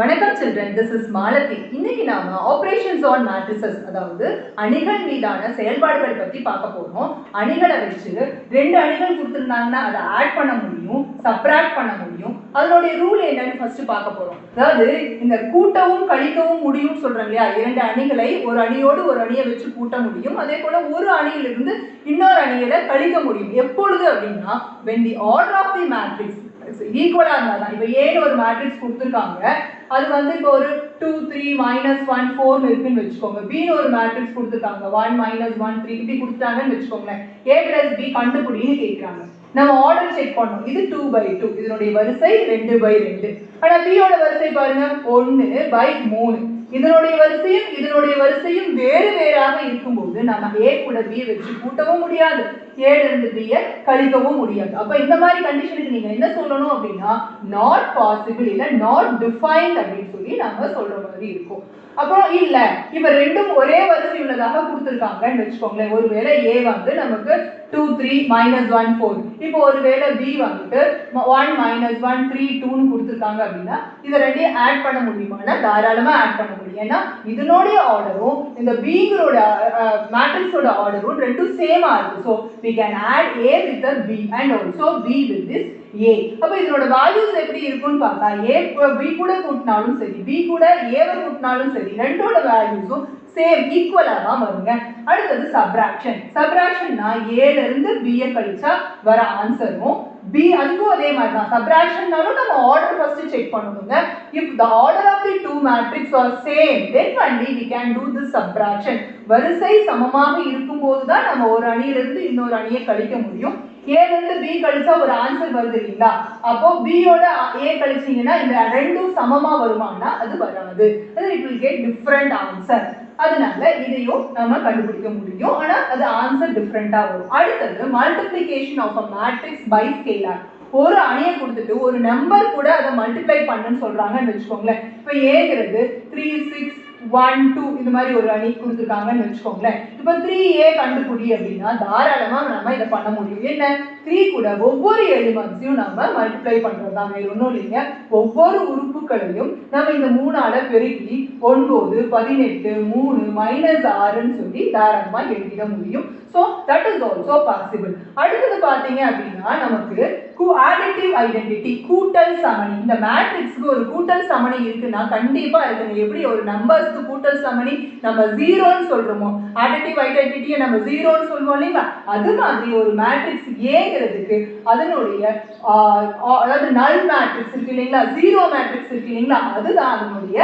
வணக்கம் children, this is Malathi. இன்னைக்கு நாம ஆபரேஷன்ஸ் ஆன் மேட்ரிசஸ், அதாவது அணிகள் மீதான செயல்பாடுகள் பத்தி பார்க்க போறோம். அணிகளை வச்சு ரெண்டு அணிகள் கொடுத்திருந்தாங்கன்னா அதை ஆட் பண்ண முடியும், சப்ராக்ட் பண்ண முடியும். அதனுடைய ரூல் என்னன்னு ஃபர்ஸ்ட் பார்க்க போறோம். அதாவது இந்த கூட்டவும் கழிக்கவும் முடியும் சொல்றாங்க இல்லையா, இரண்டு அணிகளை ஒரு அணியோடு ஒரு அணியை வச்சு கூட்ட முடியும். அதே போல ஒரு அணியிலிருந்து இன்னொரு அணியில கழிக்க முடியும். எப்பொழுது அப்படின்னா when the order of the matrix ஈக்குவலா இருந்தாதான். இப்போ ஏன்னு ஒரு மேட்ரிக்ஸ் கொடுத்துருக்காங்க, அது வந்து இப்போ ஒரு 2 3 -1 4 இருக்குன்னு வச்சுக்கோங்க. பின்னு ஒரு மேட்ரிக்ஸ் கொடுத்துருக்காங்க 1 -1 3 இப்படி கொடுத்துட்டாங்கன்னு வச்சுக்கோங்களேன். a + b கண்டுபிடின்னு கேட்குறாங்க. நம்ம ஆர்டர் செக் பண்ணோம். இது 2/2, இதனுடைய வரிசை 2/2. ஆனா b யோட வரிசை பாருங்க 1/3. இதனுடைய வரிசையும் வேறு வேறாக இருக்கும்போது நம்ம a கூட b வச்சு கூட்டவும் முடியாது, a இருந்து b கழிக்கவும் முடியாது. அப்ப இந்த மாதிரி கண்டிஷனுக்கு நீங்க என்ன சொல்லணும் அப்படின்னா not possible இல்ல not defined அப்படின்னு சொல்லி நாம சொல்ற மாதிரி இருக்கும். அப்புறம் இல்ல இப்ப ரெண்டும் ஒரே வரிசை உள்ளதாக கொடுத்திருக்காங்கன்னு வச்சுக்கோங்களேன். ஒருவேளை a வந்து நமக்கு 2 3 -1 4, இப்போ ஒருவேளை b வந்துட்டு 1 -1 3 2ன்னு கொடுத்திருக்காங்க அப்படின்னா இத ரெண்டையும் ஆட் பண்ண முடியுமானா தாராளமா ஆட் பண்ண முடியும். ஏன்னா இதனுடைய ஆர்டரும் இந்த bங்கரோட மேட்ரிக்ஸோட ஆர்டரும் ரெண்டும் சேமா இருக்கு. so we can add a with the b and also b with this a. அப்ப இதனோட வேல்யூஸ் எப்படி இருக்குன்னு பார்த்தா a b கூட கூட்டினாலும் சரி, b கூட a வை கூட்டினாலும் சரி, ரெண்டோட வேல்யூஸும் சேம் ஈக்குவலா தான் வருங்க. அடுத்தது சப்ராக்ஷன்னா a ல இருந்து b ய கழிச்சா வர ஆன்சரும் b அதுவும் அதே மாதிரி தான். சப்ராக்ஷன்னாலும் நம்ம ஆர்டர் ஃபர்ஸ்ட் செக் பண்ணணுங்க. if the order of the two matrix are same then only we can do this subtraction. வரிசை சமமாக இருக்கும்போது தான் நம்ம ஒரு அணியிலிருந்து இன்னொரு அணியை கழிக்க முடியும். a ல இருந்து b கழிச்சா ஒரு ஆன்சர் வருது இல்லீங்களா, அப்போ b யோட a கழிச்சீங்கன்னா இந்த ரெண்டும் சமமா வருமானா அது வராது. it will get different answer. அதனால இதையும் நாம கண்டுபிடிக்க முடியும், ஆனா அது ஆன்சர் டிஃபரெண்டா வரும். அடுத்தது multiplication of a matrix by scalar. ஒரு அணியை கொடுத்துட்டு ஒரு நம்பர் கூட அதை மல்டிப்ளை பண்ணுன்னு சொல்றாங்கன்னு வச்சுக்கோங்களேன். இப்போ ஏங்கிறது 3 6 1 2 இந்த மாதிரி ஒரு அணி கொடுத்துருக்காங்கன்னு வச்சுக்கோங்களேன். இப்போ 3a கண்டுபிடி அப்படின்னா தாராளமா நம்ம இதை பண்ண முடியும். என்ன 3 கூட ஒவ்வொரு எலிமெண்ட்ஸையும் நம்ம மல்டிப்ளை பண்றது தான், வேற ஒன்றும் இல்லைங்க. ஒவ்வொரு உறுப்புகளையும் நம்ம இந்த 3ஆல பெருக்கி 9 18 3 -6ன்னு சொல்லி தாராளமா எழுதிட முடியும். so that is also possible. அடுத்தது பாத்தீங்க அப்படின்னா நமக்கு additive identity, கூட்டல் சமணி. இந்த மேட்ரிக்ஸ்க்கு ஒரு கூட்டல் சமணி இருக்குன்னா கண்டிப்பா இருக்குங்க. எப்படி ஒரு நம்பர்ஸ்க்கு கூட்டல் சமணி நம்ம 0ன்னு சொல்றோமோ, additive identity நம்ம 0ன்னு சொல்வோம் இல்லைங்களா, அது மாதிரி ஒரு மேட்ரிக்ஸ் ஏங்கிறதுக்கு அதனுடைய அதாவது நல் மேட்ரிக்ஸ் இருக்கு இல்லைங்களா, 0 மேட்ரிக்ஸ் இருக்கு இல்லைங்களா, அதுதான் அதனுடைய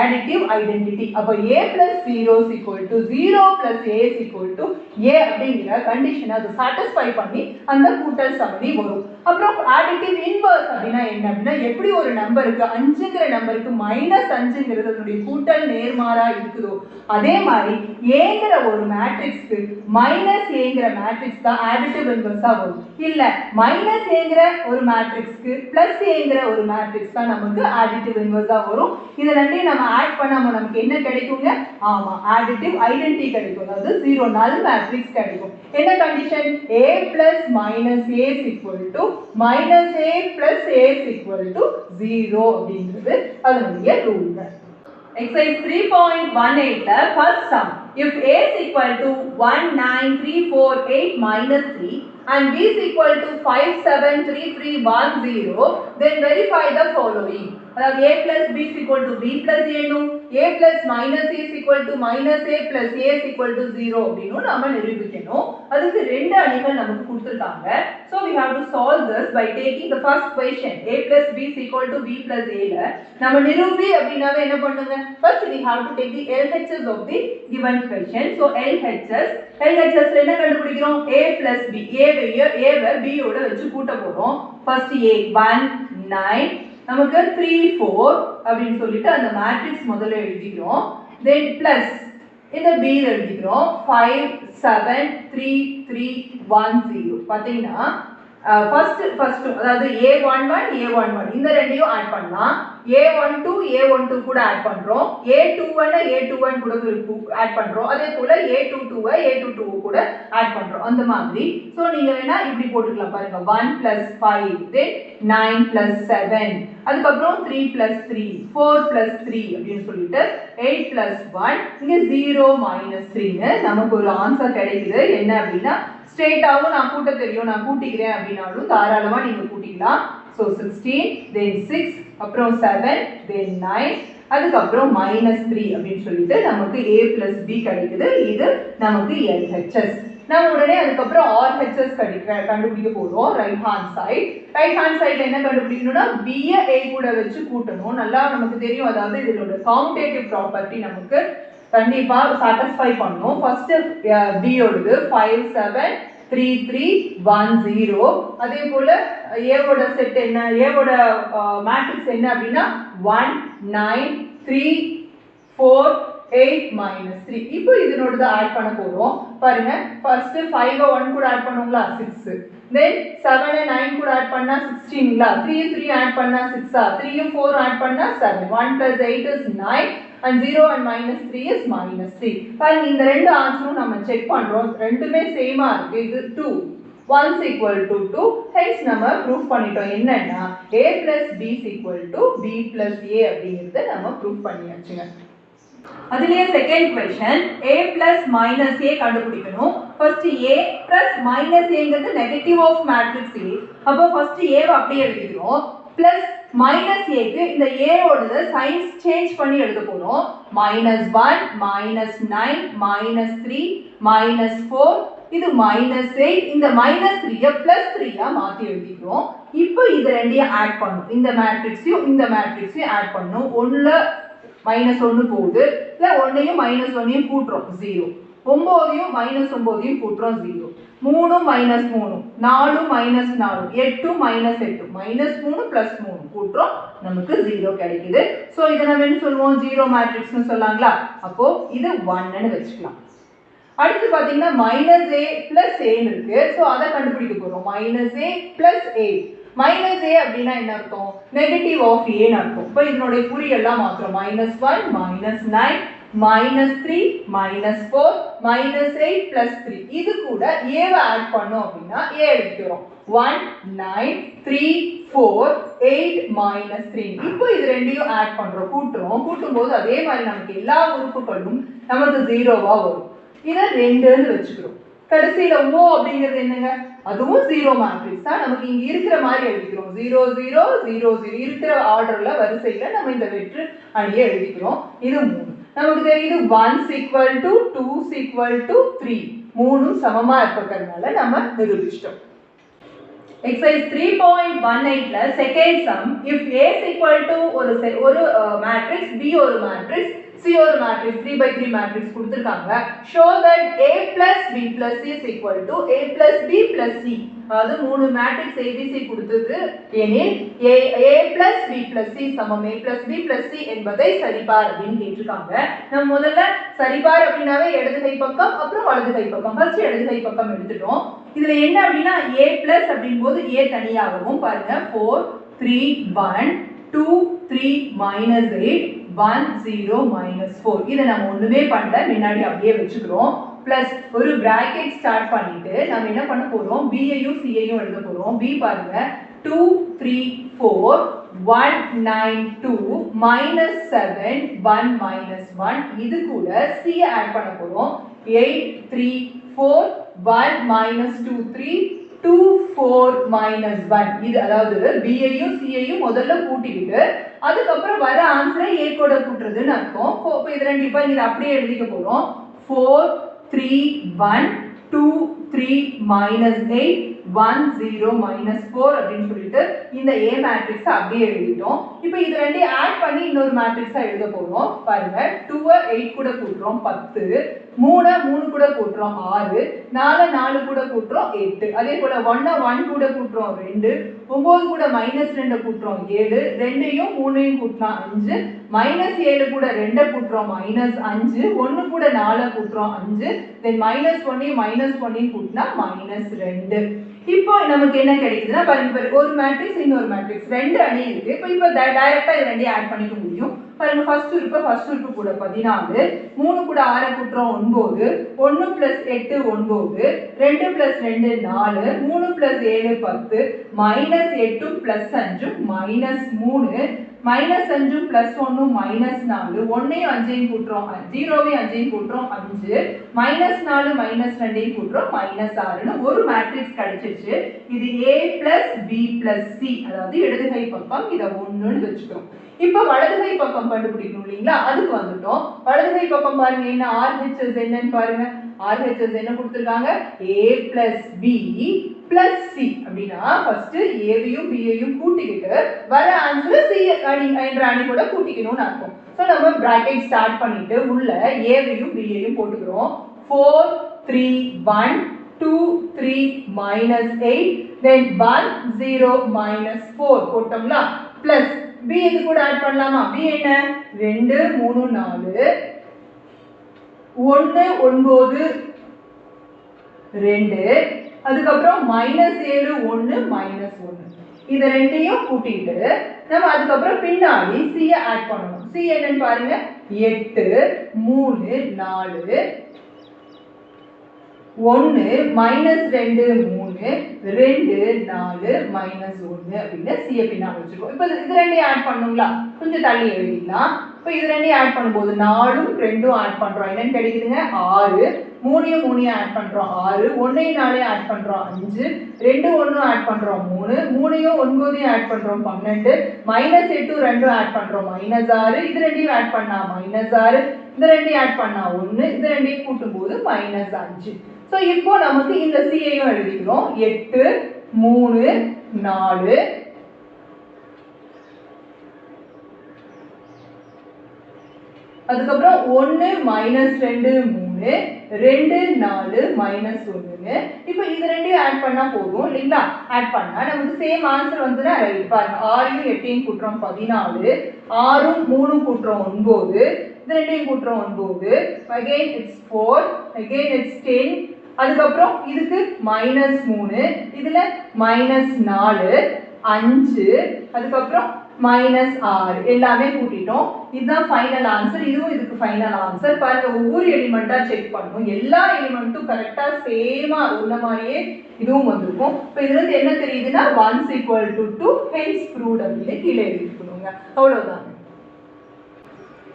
additive identity. அப்ப a + 0 = 0 + a = a அப்படிங்கிற கண்டிஷனை அது சாட்டிஸ்ஃபை பண்ணி அந்த கூட்டல் சமணி வரும். அப்புறம் additive inverse அப்படின்னா என்ன அப்படின்னா, எப்படி ஒரு நம்பருக்கு 5ங்கிற நம்பருக்கு -5ங்கிறது அதனுடைய கூட்டல் நேர்மாறா இருக்குதோ அதே மாதிரி ஏங்கிற ஒரு மேட்ரிக்ஸ்க்கு -aங்கிற மேட்ரிக்ஸ் தான் additive inverse ஆ வரும். இல்ல -aங்கிற ஒரு மேட்ரிக்ஸ்க்கு +aங்கிற ஒரு மேட்ரிக்ஸ் தான் நமக்கு additive inverse ஆ வரும். இது ரெண்டையும் நம்ம ஆட் பண்ணாம நமக்கு என்ன கிடைக்குங்க? ஆமா, additive identity கிடைக்கும். அதாவது 0 null matrix கிடைக்கும். என்ன condition? a + -a = -a + a = 0 அப்படிங்கிறது அதனுடைய rule. Exercise 3.18 first sum. If a is equal to 1 9 3 4 8 -3 and b is equal to 5 7 3 3 1 0, then verify the following. அதாவது a + b = b + a னு a + -a = -a + a = 0 அப்படினு நாம நிரூபிக்கணும். அதுக்கு ரெண்டு அணிகள் நமக்கு கொடுத்திருக்காங்க. so we have to solve this by taking the first question. a + b = b + a ல நம்ம நிரூபி அப்படினாவே என்ன பண்ணுங்க, first we have to take the LHS of the given question. so LHS ல என்ன கண்டுபிடிக்கிறோம்? a + b, a why b யோட வச்சு கூட்ட போறோம். first a 1 9, நமக்கு 3 4 அப்படினு சொல்லிட்டு அந்த மேட்ரிக்ஸ் முதல்ல எழுதிக்கிறோம். then plus இந்த b ல எழுதிக்கிறோம் 5 7 3 3 1 0. பாத்தீங்கன்னா ஃபர்ஸ்ட் அதாவது a11 a11 இந்த ரெண்டையும் ஆட் பண்ணலாம். a12 a12 கூட ஆட் பண்றோம், a21 a21 கூட ஆட் பண்றோம், அதே போல a22 a22 கூட ஆட் பண்றோம். அந்த மாதிரி சோ நீங்க வேணா இப்படி போட்டுக்கலாம் பாருங்க. 1 + 5 then 9 + 7 அதுக்கு அப்புறம் 3 + 3 4 + 3 அப்படினு சொல்லிட்டு 8 + 1 இங்க 0 - 3 ன்னு நமக்கு ஒரு ஆன்சர் கிடைக்குது. என்ன அப்படினா ஸ்ட்ரைட்டாவும் நான் கூட்ட தெரியும், நான் கூட்டிக்கிறேன் அப்படினாலும் தாராளமா நீங்க கூட்டிக்கலாம். so 16 then 6 அப்புறம் 7 then 9 அதுக்கு அப்புறம் -3 அப்படினு சொல்லிட்டு நமக்கு a + b கிடைக்குது. இது நமக்கு LHS. நாம உடனே அதுக்கு அப்புறம் RHS கண்டுபிடிக்க போறோம். ரைட் ஹேண்ட் சைடுல என்ன கண்டுபிடிக்கணும்னா b a கூட வச்சு கூட்டணும். நல்லா நமக்கு தெரியும், அதாவது இதோட கம்யூட்டேட்டிவ் ப்ராப்பர்ட்டி நமக்கு கண்டிப்பா சாட்டிஸ்ஃபை பண்ணனும். First b ஓடது 5 7 3 3 1 0. அதே போல a ஓட செட் என்ன, a ஓட மேட்ரிக்ஸ் என்ன அப்படினா 1 9 3 4 8 - 3. இப்போ இதனோட ஆட் பண்ண போறோம். பாருங்க, ஃபர்ஸ்ட் 5 1 கூட ஆட் பண்ணுங்களா 6, then 7 9 கூட ஆட் பண்ணா 16ங்களா, 3 3 ஆட் பண்ணா 6 3 4 ஆட் பண்ணா 7, 1 + 8 is 9 and 0 and -3 is -3. பாருங்க, இந்த ரெண்டு ஆன்சரும் நம்ம செக் பண்றோம், ரெண்டுமே சேமா இருக்கு. இது 2 1 = 2, hence நம்ம ப்ரூஃப் பண்ணிட்டோம். என்னன்னா a + b = b + a அப்படிங்கறத நம்ம ப்ரூஃப் பண்ணியாச்சுங்க. அதுலயே செகண்ட் क्वेश्चन a + a கண்டுபிடிக்கணும். ஃபர்ஸ்ட் a + -aங்கிறது நெகட்டிவ் ஆஃப் மேட்ரிக்ஸ் a. அப்போ ஃபர்ஸ்ட் a வை அப்படியே எழுதிக்கிறோம். பிளஸ் -aக்கு இந்த a ஓடத சைன்ஸ் சேஞ்ச் பண்ணி எழுத போறோம். -1 -9 -3 -4 இது -8, இந்த -3 +3 மாத்தி எழுதிக்கிறோம். இப்போ இது ரெண்டையும் ஆட் பண்ணனும். இந்த மேட்ரிக்ஸையும் இந்த மேட்ரிக்ஸையும் ஆட் பண்ணனும். 1ல -1 போகுது, இல்ல 1யும் -1யும் கூட்டுறோம் 0, 9யும் -9யும் கூட்டுறோம் 0, 3 -3 4 -4 8 -8 -3 + 3 கூட்டுறோம், நமக்கு 0 கிடைக்குது. சோ இத நம்ம என்ன சொல்வோம், 0 மேட்ரிக்ஸ் னு சொல்லலாம்ல. அப்போ இது 1 ன்னு வெச்சுக்கலாம். அடுத்து பாத்தீங்கன்னா -a + a இருக்கு. சோ அத கண்டுபிடிக்க போறோம். -a + a -a அப்படினா என்ன அர்த்தம், நெகட்டிவ் ஆஃப் a ன்னு அர்த்தம். இப்போ இதனோட குறி எல்லாம் மாத்துறோம். -1 -9 -3 -4 -8 + 3. இது கூட a வை ஆட் பண்ணோம் அப்படினா a எடுத்துறோம். 1 9 3 4 8 -3. இப்போ இது ரெண்டையும் ஆட் பண்றோம், கூட்டுறோம். கூட்டும்போது அதே மாதிரி நமக்கு எல்லா உறுப்புகளும் நமக்கு 0வா வரும். இத 2 ன்னு வெச்சுக்கிறோம். கடைசில o அப்படிங்கிறது என்னங்க, அதுவும் 0 மேட்ரிக்ஸ் தான். நமக்கு இங்க இருக்கிற மாதிரி எழுதிக்கிறோம். 0 0 0 0 இருக்கிற ஆர்டர்ல வரிசையில நம்ம இந்த வெற்று அணியை எழுதிக்கிறோம். இது 3. நமக்கு தெரியுது 1 = 2 = 3, மூணும் சமமா இருக்கிறதுனால நம்ம நிரூபிச்சிட்டோம். Exercise 3.18ல செகண்ட் சம், if A = ஒரு மேட்ரிக்ஸ், B ஒரு மேட்ரிக்ஸ், C ஒரு மேட்ரிக்ஸ், 3/3 மேட்ரிக்ஸ் கொடுத்திருக்காங்க. show that A + B + C is equal to A + B + C. அது மூணு மேட்ரிக்ஸ் ABC கொடுத்தது எனில் A + B + C சமம் A + B + C என்பதை சரிபார் அப்படின்னு கேட்டிருக்காங்க. நம்ம முதல்ல சரிபார் அப்படினாவே இடது கை பக்கம் அப்புறம் வலது கை பக்கம். ஃபர்ஸ்ட் இடது கை பக்கம் எடுத்துட்டோம். இதுல என்ன அப்படினா A + அப்படிங்கும்போது A தனியாகவும் பாருங்க 4 3 1 2 3 -8 1 0 -4. இத நம்ம ஒண்ணுமே பண்ணல, முன்னாடி அப்படியே வெச்சுக்கிறோம். பிளஸ் ஒரு பிராக்கெட் ஸ்டார்ட் பண்ணிட்டு நம்ம என்ன பண்ண போறோம், b ஐயும் c ஐயும் எழுத போறோம். b பாருங்க 2 3 4 1 9 2 -7 1 -1. இது கூட c ஆட் பண்ண போறோம். 8 3 4 1 -2 3 2 4 -1. இது அதாவது b ஐயும் c ஐயும் முதல்ல கூட்டிட்டு அதுக்கு அப்புறம் வர ஆன்சரை a கூட கூட்டுறதுன்னு அர்த்தம். இப்போ இது ரெண்டு இப்போ இத அப்படியே எழுதிக்க போறோம். 4 3 1 2 3 -8 1 0 -4 அப்படினு சொல்லிட்டு இந்த A மேட்ரிக்ஸ் அப்படியே எழுதிட்டோம். இப்போ இது ரெண்டையும் ஆட் பண்ணி இன்னொரு மேட்ரிக்ஸா எழுத போறோம். பாருங்க 2 8 கூட கூட்டுறோம் 10, 3 3 கூட கூட்டுறோம் 6, 4 4 கூட கூட்டுறோம் 8. அதே போல 1 1 கூட கூட்டுறோம் 2, 9 கூட -2 கூட்டுறோம் 7, 2யும் 3யும் கூட்டினா 5, -7 கூட 2 கூட்டுறோம் -5, 1 கூட 4 கூட்டுறோம் 5, then -1யும் -1யும் கூட்டினா -2. இப்போ நமக்கு என்ன கிடைக்குதுன்னா பாருங்க, ஒரு மேட்ரிக்ஸ் இன்னொரு மேட்ரிக்ஸ் ரெண்டு அணி இருக்கு. இப்போ டைரக்டா இது ரெண்டையும் ஆட் பண்ணிக்க முடியும். பாருங்க, ஃபர்ஸ்ட் உறுப்பு கூட 14, 3 கூட 6 கூட்டுறோம் 9, 1 + 8 9, 2 + 2 4, 3 + 7 10, -8 + 5 -3, -5 + 1 -4, 1ஐயும் 5ஐயும் கூட்டுறோம் 0வையும் 5ஐயும் கூட்டுறோம் 5, -4 -2ஐயும் கூட்டுறோம் -6ன்னு ஒரு மேட்ரிக்ஸ் கிடைச்சிருச்சு. இது A + B + C, அதாவது இடதுகை பக்கம் இத 1ன்னு வெச்சுக்கிறோம். இப்போ வலதுகை பக்கம் கண்டுபிடிக்கணும் இல்லீங்களா, அதுக்கு வந்துட்டோம். வலதுகை பக்கம் பாருங்க, என்ன RHS என்னன்னு பாருங்க. RHS என்ன கொடுத்திருக்காங்க, A + B + C அப்படினா ஃபர்ஸ்ட் ஏவையும் பியையும் கூட்டிக்கிட்டு வர ஆன்சர் C என்ற அணி கூட கூட்டிக்கணும்னு அர்த்தம். சோ நம்ம பிராக்கெட் ஸ்டார்ட் பண்ணிட்டு உள்ள ஏவையும் பியையும் போட்டுக்கிறோம். 4 3 1 2 3 -8 then 1 0 -4 போட்டோம்ல, பிளஸ் B இது கூட ஆட் பண்ணலாமா? B என்ன, 2 3 4 1 9 2, அதுக்கப்புறம் -7 1 -1, இத ரெண்டையும் கூட்டிட்டு நம்ம அதுக்கப்புறம் பின்னாடி C ஆட் பண்ணணும். C என்னன்னு பாருங்க, 8 3 4 1 -2 3 2 4 -1 அப்படின்னு C பின்னாடி வச்சிருக்கோம். இப்போ இது ரெண்டையும் ஆட் பண்ணுங்களா, கொஞ்சம் தள்ளி எழுதிக்கலாம். இப்போ இது ரெண்டையும் ஆட் பண்ணும்போது 4ம் 2ம் ஆட் பண்றோம், என்னன்னு கிடைக்குதுங்க 6, 3யும் 3யும் ஆட் பண்றோம் 6, 1ஐயும் 4ஐயும் ஆட் பண்றோம் 5, 2 1ம் ஆட் பண்றோம் 3, 3யும் 9ஐயும் ஆட் பண்றோம் 12, -8 2ம் ஆட் பண்றோம் -6, இது ரெண்டையும் ஆட் பண்ணா -6, இந்த ரெண்டையும் ஆட் பண்ணா 1, இந்த ரெண்டையும் கூட்டும்போது -5. சோ இப்போ நமக்கு இந்த C ஐயும் எழுதிக்கிறோம். 8 3 4 அதுக்கப்புறம் 1 -2 3 2 4 -1. இப்போ இது ரெண்டையும் ஆட் பண்ணா போதும் இல்லீங்களா, ஆட் பண்ணா நமக்கு சேம் ஆன்சர் வந்துனா ரைட். பாருங்க, 6யும் 8யும் கூட்டுறோம் 14, 6ம் 3ம் கூட்டுறோம் 9, இது ரெண்டையும் கூட்டுறோம் 9, again it's 4, again it's 10, அதுக்கப்புறம் இதுக்கு -3, இதுல -4 5, அதுக்கப்புறம் -6 எல்லாமே கூட்டிட்டோம். இதுதான் ஃபைனல் ஆன்சர். இதுவும் இதுக்கு ஃபைனல் ஆன்சர். பாருங்க, ஒவ்வொரு எலிமெண்டா செக் பண்ணனும். எல்லா எலிமெண்ட்டும் கரெக்ட்டா சேமா ஒண்ணு மாதிரியே இதுவும் வந்திருக்கும். இப்போ இதுல இருந்து என்ன தெரியுதுன்னா 1 = 2 hence proved அப்படின்னு கீழே எழுதிக்கணுங்க. அவ்வளவுதான்.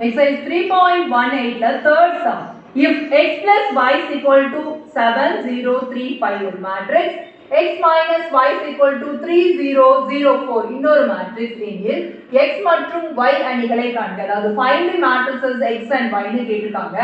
Exercise 3.18 ல third sum. If x plus y is equal to 7 0 3 5 ஒரு matrix, x minus y is equal to 3 0 0 4 இன்னொரு matrix எனில் x மற்றும் y அணிகளை காண்க. அதாவது find the matrices x and y னு கேட்டிருக்காங்க.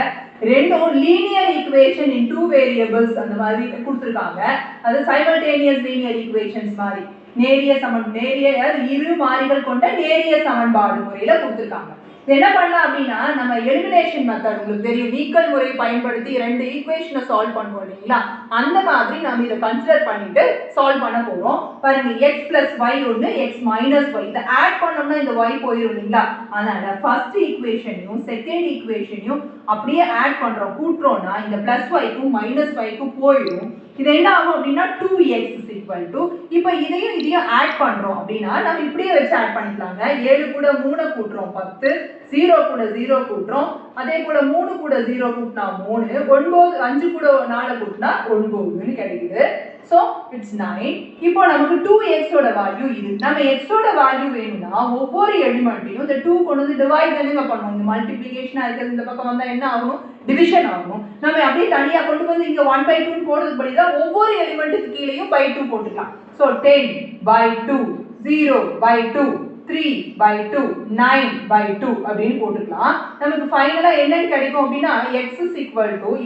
ரெண்டும் linear equation in two variables அந்த மாதிரி கொடுத்திருக்காங்க. அது simultaneous linear equations மாதிரி நேரியல் இரு மாறிகள் கொண்ட நேரியல் சமன்பாடு முறையில கொடுத்திருக்காங்க. என்ன பண்ணலாம் அப்படின்னா, நம்ம எலிமினேஷன் மெத்தட் உங்களுக்கு தெரியும், நீக்கல் முறை பயன்படுத்தி ரெண்டு ஈக்குவேஷனை சால்வ் பண்ணுவோம் இல்லைங்களா, அந்த மாதிரி நம்ம இதை கன்சிடர் பண்ணிட்டு சால்வ் பண்ண போறோம். பாருங்க, x + y ஒன்று, x - y, இதை ஆட் பண்ணோம்னா இந்த y போயிடும் இல்லைங்களா, அதனால ஃபர்ஸ்ட் ஈக்குவேஷனையும் செகண்ட் ஈக்குவேஷனையும் அப்படியே ஆட் பண்றோம், கூட்டுறோம்னா இந்த +y-க்கும் -y-க்கும் போயிடும். இது என்ன ஆகும் அப்படின்னா 2x = இப்போ இதையும் ஆட் பண்றோம் அப்படின்னா நம்ம இப்படியே வச்சு ஆட் பண்ணிக்கலாங்க. 7 கூட 3 கூட்டுறோம் 10, 0 கூட 0 கூட்டுறோம், அதே போல 3 கூட 0 கூட்டினா 3, 9 5 கூட 4 கூட்டினா 9ன்னு கிடைக்குது. So it's 9. இப்போ நமக்கு 2x ஓட வேல்யூ இது. நம்ம x ஓட வேல்யூ வேணும்னா ஒவ்வொரு எலிமெண்ட்டையும் இந்த 2 கொண்டு வந்து டிவைட் என்னங்க பண்ணுவோம், இந்த மல்டிப்ளிகேஷனா இருக்கிறது இந்த பக்கம் வந்தா என்ன ஆகும், டிவிஷன் ஆகும். நம்ம அப்படியே தனியா கொண்டு வந்து இங்க 1/2 போடுறதுக்கு பதிலா ஒவ்வொரு எலிமெண்ட்டுக்கு கீழேயும் /2 போட்டுக்கலாம். So 10/2, 0/2, 3/2, 9/2 அப்படின்னு போட்டுக்கலாம். நமக்கு ஃபைனலா என்னன்னு கிடைக்கும் அப்படின்னா x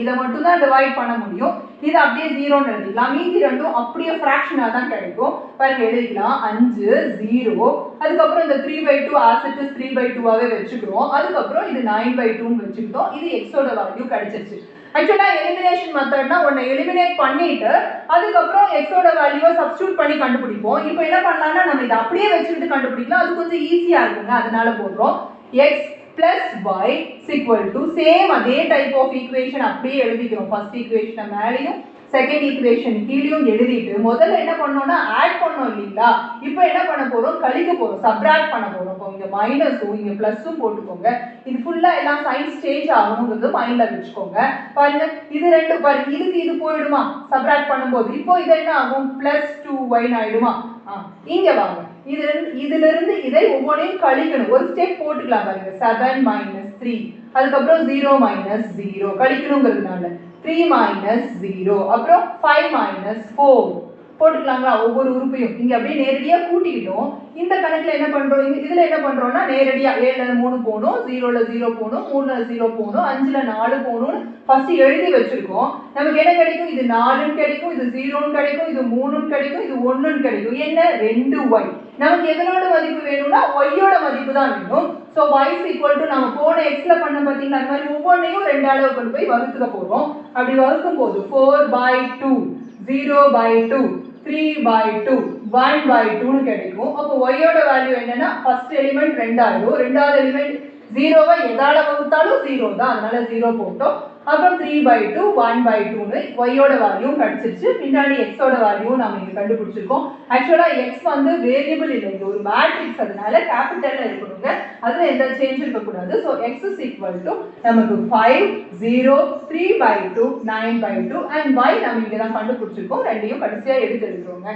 இதை மட்டும் தான் டிவைட் பண்ண முடியும், இது அப்படியே 0ன்னு எழுதிக்கலாம். மீதி ரெண்டும் அப்படியே ஃபிராக்ஷனா தான் கிடைக்கும். பாருங்க, எழுதிக்கலாம் 5 0, அதுக்கப்புறம் இந்த 3/2 as it is 3/2ஆவே வெச்சுக்கிறோம். அதுக்கப்புறம் இது 9/2ன்னு வெச்சுக்கிட்டோம். இது x ஓட வேல்யூ கிடைச்சிருச்சு. ஆக்சுவலா எலிமினேஷன் மெத்தட்னா ஒண்ணு எலிமினேட் பண்ணிட்டு அதுக்கப்புறம் x ஓட வேல்யூவை சப்ஸ்டிட்யூட் பண்ணி கண்டுபிடிப்போம். இப்போ என்ன பண்ணலாம்னா நம்ம இதை அப்படியே வச்சுக்கிட்டு கண்டுபிடிக்கலாம், அது கொஞ்சம் ஈஸியா இருக்குங்க, அதனால போடுறோம். x plus y is equal to same அதே டைப் ஆஃப் ஈக்குவேஷன் அப்படியே எழுதிக்கிறோம். ஃபர்ஸ்ட் ஈக்குவேஷனை மேலேயும் செகண்ட் ஈக்குவேஷன் கீழேயும் எழுதிட்டு முதல்ல என்ன பண்ணோம்னா ஆட் பண்ணோம் இல்லைங்களா, இப்போ என்ன பண்ண போறோம், கழிக்க போறோம், சப்ராக்ட் பண்ண போறோம். இப்போ இங்க மைனஸும் இங்க பிளஸும் போட்டுக்கோங்க. இது ஃபுல்லா எல்லாம் சைன்ஸ் சேஞ்ச் ஆகணுங்கிறது மைண்ட்ல வச்சுக்கோங்க. பாருங்க இது ரெண்டு பாருங்க, இதுக்கு இது போயிடுமா சப்ராக்ட் பண்ணும்போது, இப்போ இது என்ன ஆகும் +2y ஆயிடுமா. இங்க வாங்க, இதுல இருந்து இதை ஒவ்வொன்றையும் கழிக்கணும். ஒரு ஸ்டெப் போட்டுக்கலாம் பாருங்க. 7 - 3, அதுக்கப்புறம் 0 - 0 கழிக்கணுங்கிறதுனால 3 - 0, அப்புறம் 5 - 4 போட்டுக்கலாங்களா. ஒவ்வொரு உறுப்பையும் இங்க அப்படியே நேரடியா கூட்டிக்கிட்டோம். இந்த கணக்குல என்ன பண்றோம், இதுல என்ன பண்றோம்னா நேரடியா 7ல 3 போகணும், 0ல 0 போகணும், 3ல 0 போகணும், 5ல 4 போகணும்னு ஃபர்ஸ்ட் எழுதி வச்சிருக்கோம். நமக்கு என்ன கிடைக்கும், இது 4ன்னு கிடைக்கும், இது 0ன்னு கிடைக்கும், இது 3ன்னு கிடைக்கும், இது 1ன்னு கிடைக்கும். என்ன 2y. நமக்கு எதனோட மதிப்பு வேணும்னா y-யோட மதிப்பு தான் வேணும். சோ y = நாம போன xல பண்ண பாத்தீங்களா, அந்த மாதிரி ஒவ்வொன்றையும் 2 ஆல கொண்டு போய் வகுத்துக்க போறோம். அப்படி வகுக்கும் போது 4/2, 0/2, 3/2, 1/2 கிடைக்கும். அப்போ y-யோட வேல்யூ என்னன்னா ஃபர்ஸ்ட் எலிமெண்ட் 2 ஆயிடும், ரெண்டாவது எலிமெண்ட் 0வை எதால வகுத்தாலும் 0 தான், அதனால 0 போட்டோம். அப்புறம் 3/2, 1/2ன்னு y-யோட வேல்யூ கிடைச்சிருச்சு. பின்னாடி x-ஓட வேல்யூ நாம இங்க கண்டுபிடிச்சிருக்கோம். ஆக்சுவலா x வந்து வேரியபிள் இல்லை, இது ஒரு மேட்ரிக்ஸ், அதனால கேபிட்டல்ல இருக்கணுங்க, அதுல எந்த சேஞ்ச் இருக்க கூடாது. சோ x நமக்கு 5, 0, 3/2, 9/2 and y நாம இங்க தான் கண்டுபிடிச்சிருக்கோம். ரெண்டையும் கடைசியா எடுத்து எழுதுறோங்க.